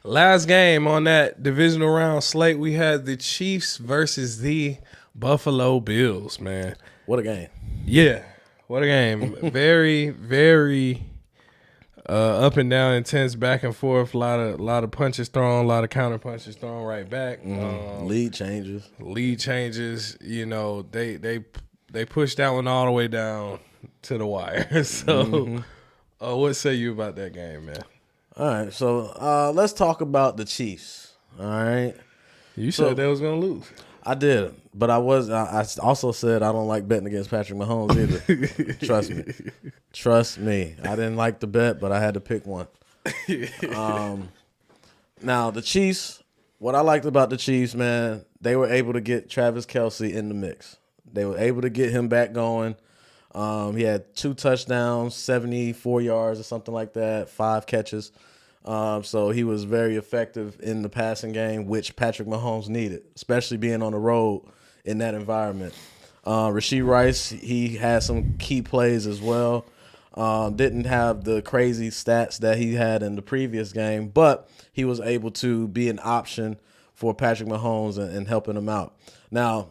Last game on that divisional round slate, we had the Chiefs versus the Buffalo Bills, man. What a game. Yeah, what a game. Very, very up and down, intense, back and forth. A lot of punches thrown, a lot of counter punches thrown right back. Lead changes. You know, they pushed that one all the way down to the wire. So, what say you about that game, man? All right, so let's talk about the Chiefs. All right. You said they was gonna lose. I did, but I also said I don't like betting against Patrick Mahomes either. Trust me. I didn't like the bet, but I had to pick one. Now the Chiefs. What I liked about the Chiefs, man, they were able to get Travis Kelce in the mix. They were able to get him back going. He had 2 touchdowns, 74 yards or something like that, 5 catches. So he was very effective in the passing game, which Patrick Mahomes needed, especially being on the road in that environment. Rashee Rice, he had some key plays as well. Didn't have the crazy stats that he had in the previous game, but he was able to be an option for Patrick Mahomes and helping him out. Now,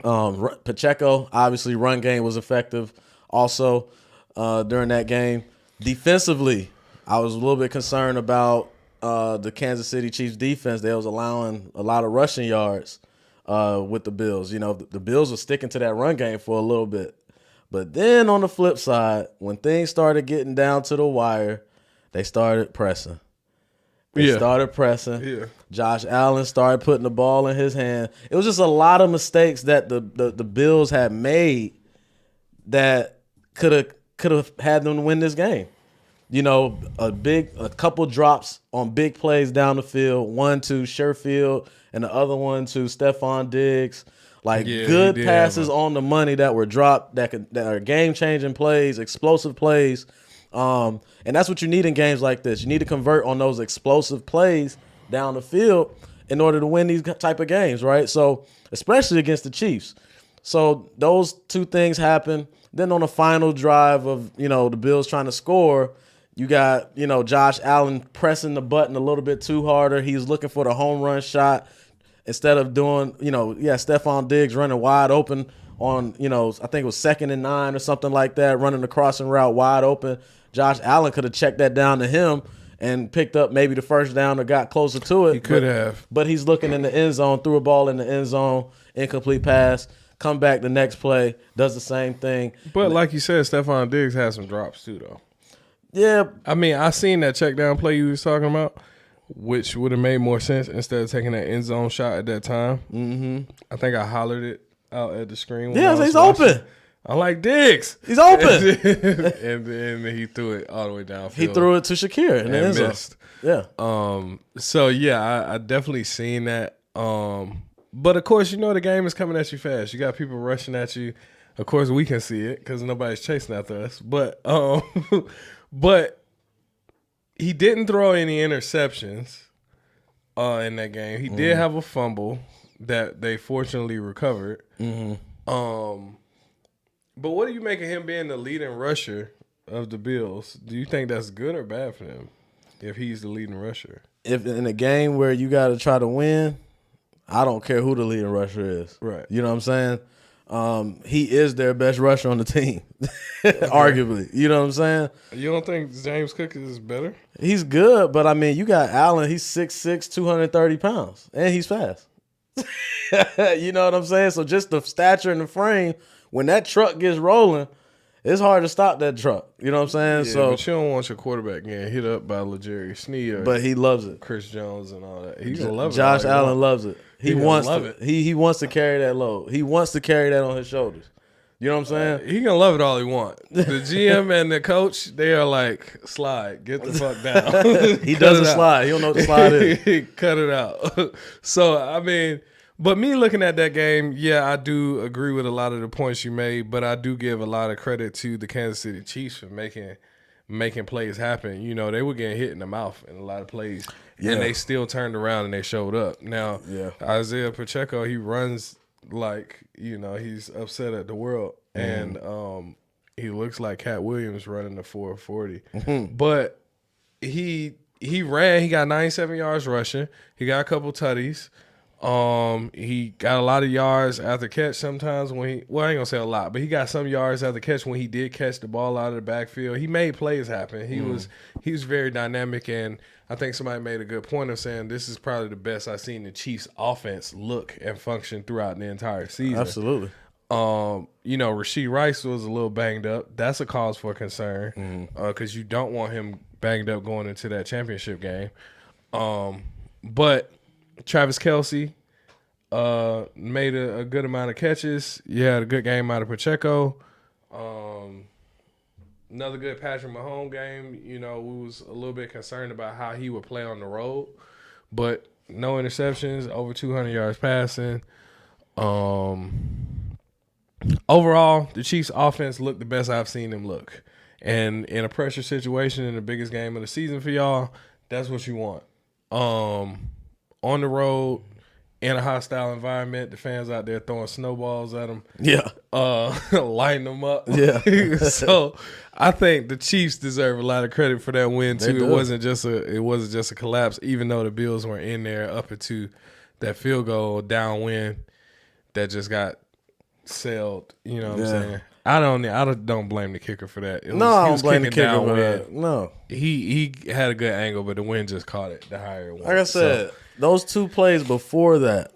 Pacheco, obviously, run game was effective also during that game. Defensively, I was a little bit concerned about the Kansas City Chiefs defense. They was allowing a lot of rushing yards with the Bills. You know, the Bills were sticking to that run game for a little bit. But then on the flip side, when things started getting down to the wire, they started pressing. Yeah. Josh Allen started putting the ball in his hand. It was just a lot of mistakes that the Bills had made that could have had them win this game. You know, a couple drops on big plays down the field, one to Sherfield and the other one to Stephon Diggs. Good passes on the money that were dropped that are game-changing plays, explosive plays. And that's what you need in games like this. You need to convert on those explosive plays down the field in order to win these type of games, right? So, especially against the Chiefs. So, those 2 things happen. Then on the final drive of, you know, the Bills trying to score, you got, you know, Josh Allen pressing the button a little bit too harder. He's looking for the home run shot instead of doing, you know, Stephon Diggs running wide open on, you know, I think it was 2nd and 9 or something like that, running the crossing route wide open. Josh Allen could have checked that down to him and picked up maybe the first down or got closer to it. He could have. But he's looking in the end zone, threw a ball in the end zone, incomplete pass, come back the next play, does the same thing. But like you said, Stephon Diggs had some drops too, though. Yeah. I mean, I seen that check down play you was talking about, which would have made more sense instead of taking that end zone shot at that time. Mm-hmm. I think I hollered it out at the screen. Yeah, he's open. I'm like, Diggs. He's open. and then he threw it all the way downfield. He threw it to Shakir and missed. Yeah. So, yeah, I definitely seen that. But, of course, you know the game is coming at you fast. You got people rushing at you. Of course, we can see it because nobody's chasing after us. But he didn't throw any interceptions in that game. He did have a fumble that they fortunately recovered. Mm-hmm. But what do you make of him being the leading rusher of the Bills? Do you think that's good or bad for him if he's the leading rusher? If in a game where you got to try to win, I don't care who the leading rusher is. Right. You know what I'm saying? He is their best rusher on the team, arguably. You know what I'm saying? You don't think James Cook is better? He's good, but, I mean, you got Allen. He's 6'6", 230 pounds, and he's fast. You know what I'm saying? So just the stature and the frame, when that truck gets rolling, it's hard to stop that truck. You know what I'm saying? Yeah, but you don't want your quarterback getting hit up by LeJerry Sneed but he loves it. Chris Jones and all that. He's gonna love it. Josh Allen loves it. He wants love to. it. He wants to carry that load. He wants to carry that on his shoulders. You know what I'm saying? He can love it all he wants. The GM and the coach, they are like, slide, get the fuck down. He doesn't slide. He don't know what the slide is. Cut it out. So, I mean, but me looking at that game, yeah, I do agree with a lot of the points you made, but I do give a lot of credit to the Kansas City Chiefs for making plays happen. You know, they were getting hit in the mouth in a lot of plays, and they still turned around and they showed up. Now, Isaiah Pacheco, he runs like, you know, he's upset at the world, and he looks like Cat Williams running the 440. But he he ran. He got 97 yards rushing. He got a couple tutties. He got a lot of yards after catch sometimes when I ain't gonna say a lot, but he got some yards after catch when he did catch the ball out of the backfield. He made plays happen. He was very dynamic, and I think somebody made a good point of saying this is probably the best I've seen the Chiefs offense look and function throughout the entire season. Absolutely. Rashee Rice was a little banged up. That's a cause for concern because you don't want him banged up going into that championship game. But Travis Kelce made a good amount of catches. You had a good game out of Pacheco. Another good Patrick Mahomes game. We was a little bit concerned about how he would play on the road, but no interceptions, over 200 yards passing. Overall, the Chiefs' offense looked the best I've seen them look. And in a pressure situation in the biggest game of the season for y'all, that's what you want. On the road, in a hostile environment, the fans out there throwing snowballs at them. Yeah. Lighting them up. Yeah. So I think the Chiefs deserve a lot of credit for that win too. They do. It wasn't just a collapse, even though the Bills were in there up into that field goal downwind that just got sailed. You know what I'm saying? I don't blame the kicker for that. I don't blame the kicker for that. No. He had a good angle, but the wind just caught it, the higher one. Like I said, those two plays before that,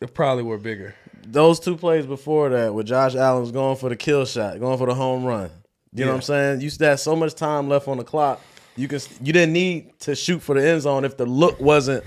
they probably were bigger. Those two plays before that, where Josh Allen was going for the kill shot, going for the home run. You know what I'm saying? You had so much time left on the clock. You didn't need to shoot for the end zone if the look wasn't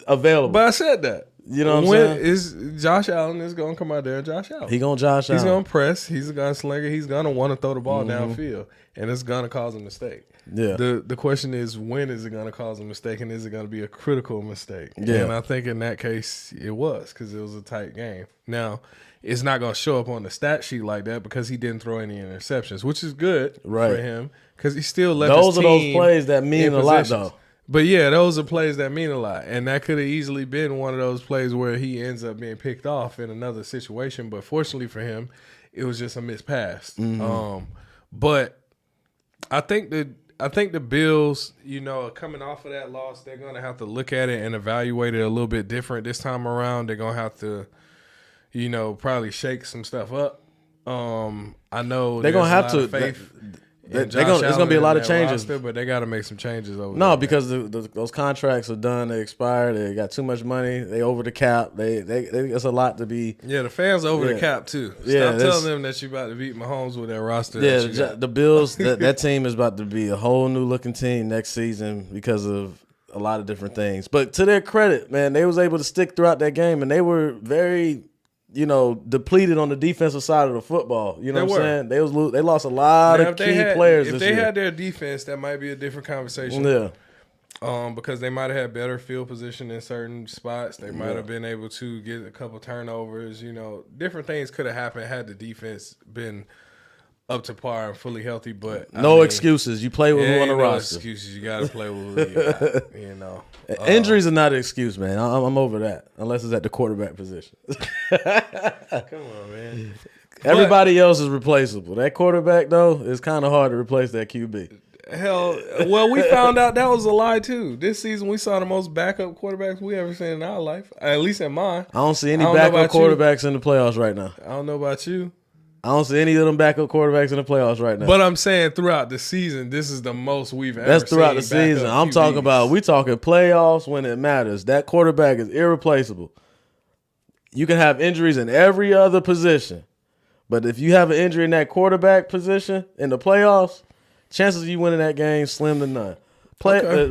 available. But I said that. You know what I'm saying? Josh Allen is going to come out there and Josh Allen. He's going to press. He's a gunslinger. He's going to want to throw the ball downfield, and it's going to cause a mistake. Yeah. The question is, when is it going to cause a mistake, and is it going to be a critical mistake? Yeah. And I think in that case it was, because it was a tight game. Now, it's not going to show up on the stat sheet like that because he didn't throw any interceptions, which is good for him because he still left his team. Those are those plays that mean a lot, though. But yeah, those are plays that mean a lot. And that could have easily been one of those plays where he ends up being picked off in another situation. But fortunately for him, it was just a missed pass. But I think the Bills, coming off of that loss, they're going to have to look at it and evaluate it a little bit different this time around. They're going to have to, probably shake some stuff up. I know they're going to have to. Faith. There's going to be a lot of changes. Roster, but they got to make some changes over there. No, because those contracts are done. They expired. They got too much money. They over the cap. It's a lot to be. Yeah, the fans over the cap, too. Stop telling them that you're about to beat Mahomes with that roster. Yeah, the Bills, that team is about to be a whole new looking team next season because of a lot of different things. But to their credit, man, they was able to stick throughout that game, and they were very depleted on the defensive side of the football. You know what I'm saying? They lost a lot of key players this year. If they had their defense, that might be a different conversation. Yeah. Because they might have had better field position in certain spots. They might have been able to get a couple turnovers. Different things could have happened had the defense been up to par and fully healthy. But no excuses. You play with who on the roster. No excuses. You got to play with who you got. Injuries are not an excuse, man. I'm over that. Unless it's at the quarterback position. Come on, man. Everybody else is replaceable. That quarterback, though, is kind of hard to replace that QB. Hell, well, we found out that was a lie, too. This season, we saw the most backup quarterbacks we ever seen in our life, at least in mine. I don't see any backup quarterbacks in the playoffs right now. I don't know about you. I don't see any of them backup quarterbacks in the playoffs right now. But I'm saying throughout the season, this is the most we've ever seen. That's throughout the season. I'm talking about, we talking playoffs when it matters. That quarterback is irreplaceable. You can have injuries in every other position. But if you have an injury in that quarterback position in the playoffs, chances of you winning that game slim to none.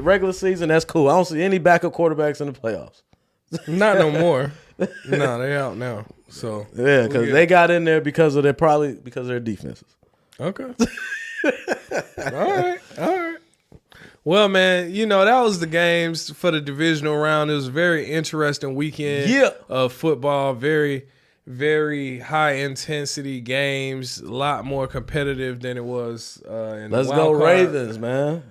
Regular season, that's cool. I don't see any backup quarterbacks in the playoffs. Not no more. No, they out now. So yeah, because they got in there because of their defenses. Okay. All right. Well, man, that was the games for the divisional round. It was a very interesting weekend of football. Very, very high intensity games. A lot more competitive than it was in Let's the go wild card. Ravens, man.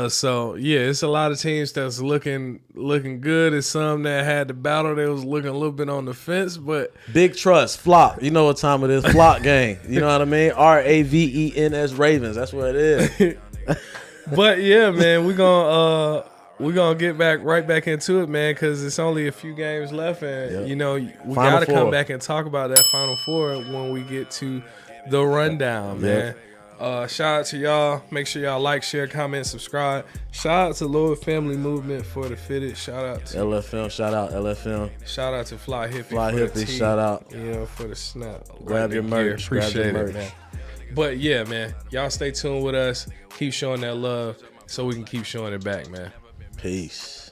So yeah, it's a lot of teams that's looking good. It's some that had the battle. They was looking a little bit on the fence, but big trust, flop. You know what time it is? Flop game. You know what I mean? RAVENS Ravens. That's what it is. But yeah, man, we're gonna get right back into it, man, because it's only a few games left, and you know we Final gotta come Four. back and talk about that Final Four when we get to the rundown, man. Shout out to y'all. Make sure y'all like, share, comment, subscribe. Shout out to Lord Family Movement for the fitted. Shout out to LFM. Shout out LFM. Shout out to Fly Hippie. Fly for the Hippie. tee, Shout out. You know, for the snap. Grab Like your the merch. gear. Grab your Appreciate it, merch. man. But yeah, man, y'all stay tuned with us. Keep showing that love so we can keep showing it back, man. Peace.